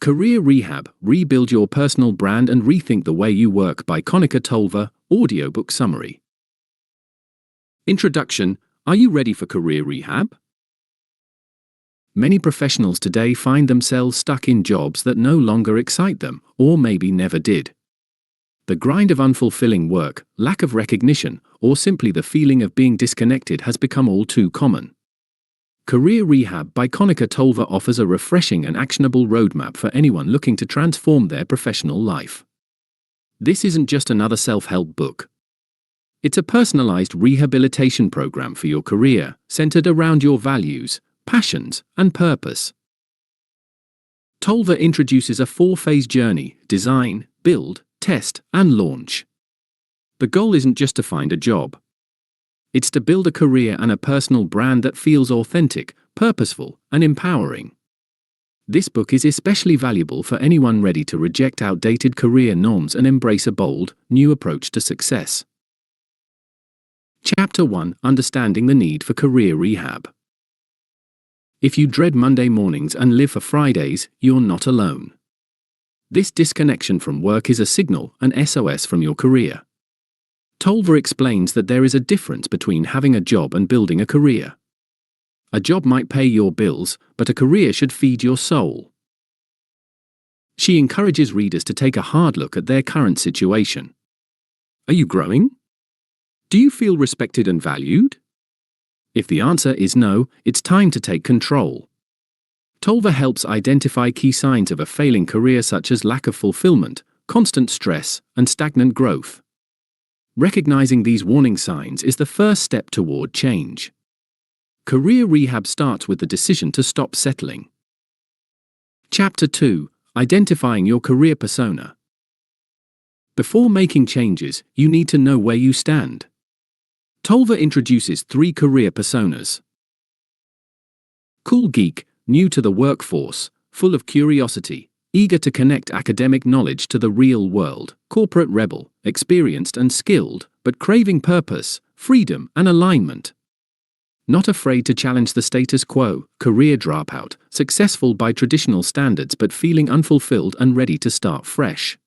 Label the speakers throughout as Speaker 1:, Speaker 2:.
Speaker 1: Career Rehab, Rebuild Your Personal Brand and Rethink the Way You Work by Kanika Tolver, Audiobook Summary. Introduction. Are you ready for career rehab? Many professionals today find themselves stuck in jobs that no longer excite them, or maybe never did. The grind of unfulfilling work, lack of recognition, or simply the feeling of being disconnected has become all too common. Career Rehab by Kanika Tolver offers a refreshing and actionable roadmap for anyone looking to transform their professional life. This isn't just another self-help book. It's a personalized rehabilitation program for your career, centered around your values, passions, and purpose. Tolver introduces a 4-phase journey: design, build, test, and launch. The goal isn't just to find a job. It's to build a career and a personal brand that feels authentic, purposeful, and empowering. This book is especially valuable for anyone ready to reject outdated career norms and embrace a bold, new approach to success. Chapter 1: Understanding the Need for Career Rehab. If you dread Monday mornings and live for Fridays, you're not alone. This disconnection from work is a signal, an SOS from your career. Tolver explains that there is a difference between having a job and building a career. A job might pay your bills, but a career should feed your soul. She encourages readers to take a hard look at their current situation. Are you growing? Do you feel respected and valued? If the answer is no, it's time to take control. Tolver helps identify key signs of a failing career such as lack of fulfillment, constant stress, and stagnant growth. Recognizing these warning signs is the first step toward change. Career rehab starts with the decision to stop settling. Chapter 2: Identifying your career persona. Before making changes, you need to know where you stand. Tolver introduces 3 career personas. Cool geek, new to the workforce, full of curiosity, eager to connect academic knowledge to the real world. Corporate rebel, experienced and skilled, but craving purpose, freedom, and alignment. Not afraid to challenge the status quo. Career dropout, successful by traditional standards but feeling unfulfilled and ready to start fresh.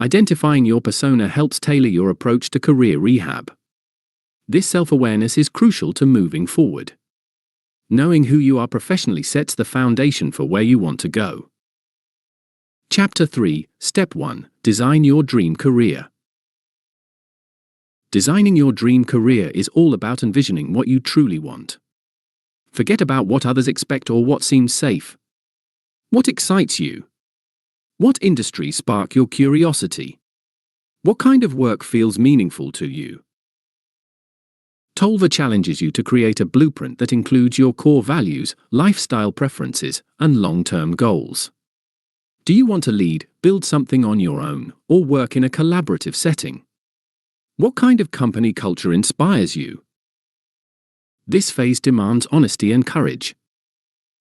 Speaker 1: Identifying your persona helps tailor your approach to career rehab. This self-awareness is crucial to moving forward. Knowing who you are professionally sets the foundation for where you want to go. Chapter 3: Step 1: Design your dream career. Designing your dream career is all about envisioning what you truly want. Forget about what others expect or what seems safe. What excites you? What industries spark your curiosity? What kind of work feels meaningful to you? Tolver challenges you to create a blueprint that includes your core values, lifestyle preferences, and long-term goals. Do you want to lead, build something on your own, or work in a collaborative setting? What kind of company culture inspires you? This phase demands honesty and courage.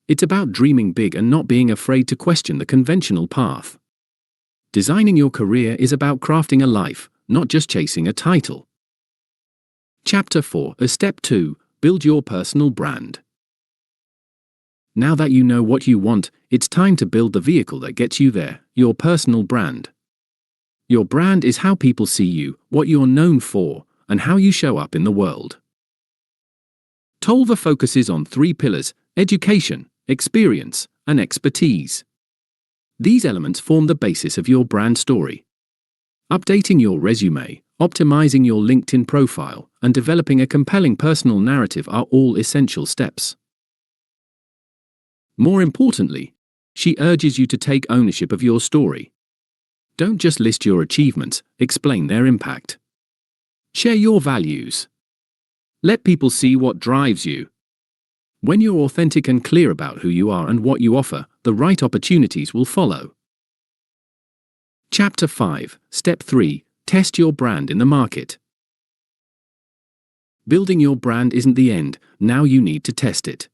Speaker 1: It's about dreaming big and not being afraid to question the conventional path. Designing your career is about crafting a life, not just chasing a title. Chapter 4: Step 2: Build your personal brand. Now that you know what you want, it's time to build the vehicle that gets you there: your personal brand. Your brand is how people see you, what you're known for, and how you show up in the world. Tolver focuses on 3 pillars: education, experience, and expertise. These elements form the basis of your brand story. Updating your resume, optimizing your LinkedIn profile, and developing a compelling personal narrative are all essential steps. More importantly, she urges you to take ownership of your story. Don't just list your achievements, explain their impact. Share your values. Let people see what drives you. When you're authentic and clear about who you are and what you offer, the right opportunities will follow. Chapter 5: Step 3: Test your brand in the market. Building your brand isn't the end, now you need to test it.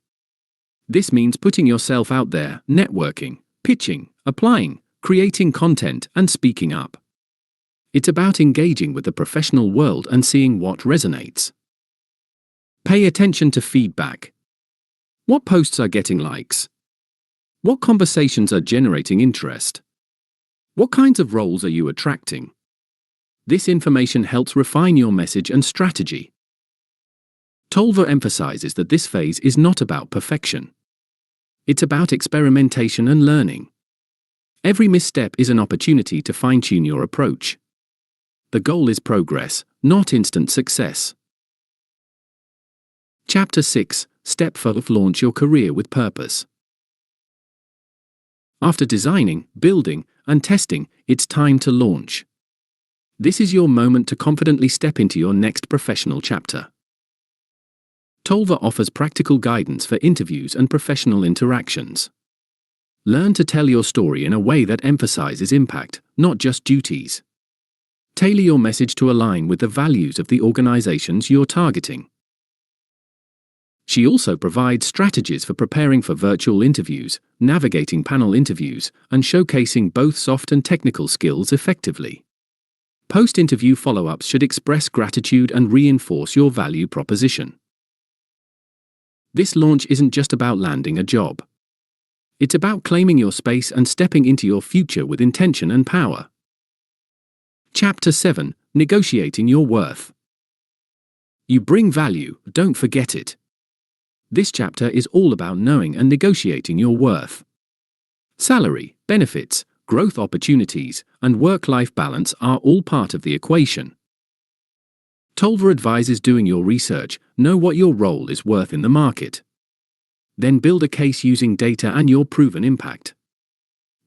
Speaker 1: This means putting yourself out there, networking, pitching, applying, creating content, and speaking up. It's about engaging with the professional world and seeing what resonates. Pay attention to feedback. What posts are getting likes? What conversations are generating interest? What kinds of roles are you attracting? This information helps refine your message and strategy. Tolver emphasizes that this phase is not about perfection. It's about experimentation and learning. Every misstep is an opportunity to fine-tune your approach. The goal is progress, not instant success. Chapter 6: Step 5: Launch your career with purpose. After designing, building, and testing, it's time to launch. This is your moment to confidently step into your next professional chapter. Tolver offers practical guidance for interviews and professional interactions. Learn to tell your story in a way that emphasizes impact, not just duties. Tailor your message to align with the values of the organizations you're targeting. She also provides strategies for preparing for virtual interviews, navigating panel interviews, and showcasing both soft and technical skills effectively. Post-interview follow-ups should express gratitude and reinforce your value proposition. This launch isn't just about landing a job. It's about claiming your space and stepping into your future with intention and power. Chapter 7: Negotiating your worth. You bring value, don't forget it. This chapter is all about knowing and negotiating your worth. Salary, benefits, growth opportunities, and work-life balance are all part of the equation. Tolver advises doing your research, know what your role is worth in the market. Then build a case using data and your proven impact.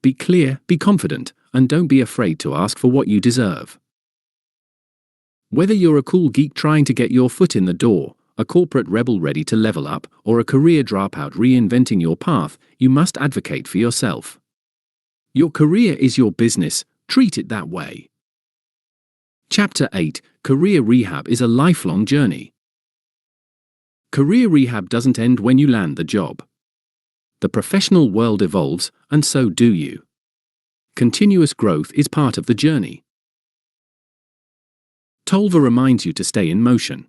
Speaker 1: Be clear, be confident, and don't be afraid to ask for what you deserve. Whether you're a cool geek trying to get your foot in the door, a corporate rebel ready to level up, or a career dropout reinventing your path, you must advocate for yourself. Your career is your business, treat it that way. Chapter 8: Career Rehab is a lifelong journey. Career rehab doesn't end when you land the job. The professional world evolves, and so do you. Continuous growth is part of the journey. Tolver reminds you to stay in motion.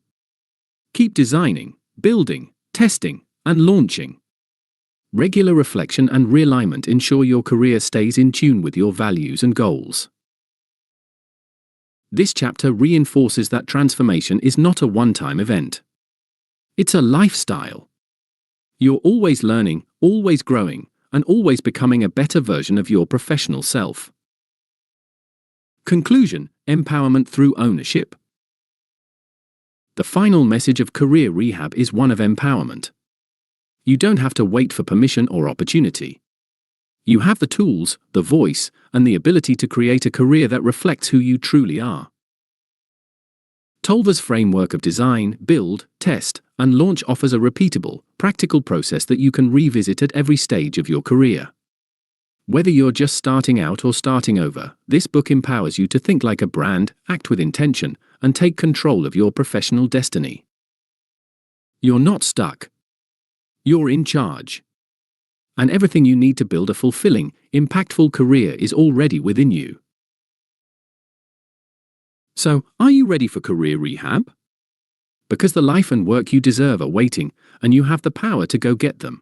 Speaker 1: Keep designing, building, testing, and launching. Regular reflection and realignment ensure your career stays in tune with your values and goals. This chapter reinforces that transformation is not a one-time event. It's a lifestyle. You're always learning, always growing, and always becoming a better version of your professional self. Conclusion: empowerment through ownership. The final message of Career Rehab is one of empowerment. You don't have to wait for permission or opportunity. You have the tools, the voice, and the ability to create a career that reflects who you truly are. Tolver's framework of design, build, test, and launch offers a repeatable, practical process that you can revisit at every stage of your career. Whether you're just starting out or starting over, this book empowers you to think like a brand, act with intention, and take control of your professional destiny. You're not stuck. You're in charge. And everything you need to build a fulfilling, impactful career is already within you. So, are you ready for career rehab? Because the life and work you deserve are waiting, and you have the power to go get them.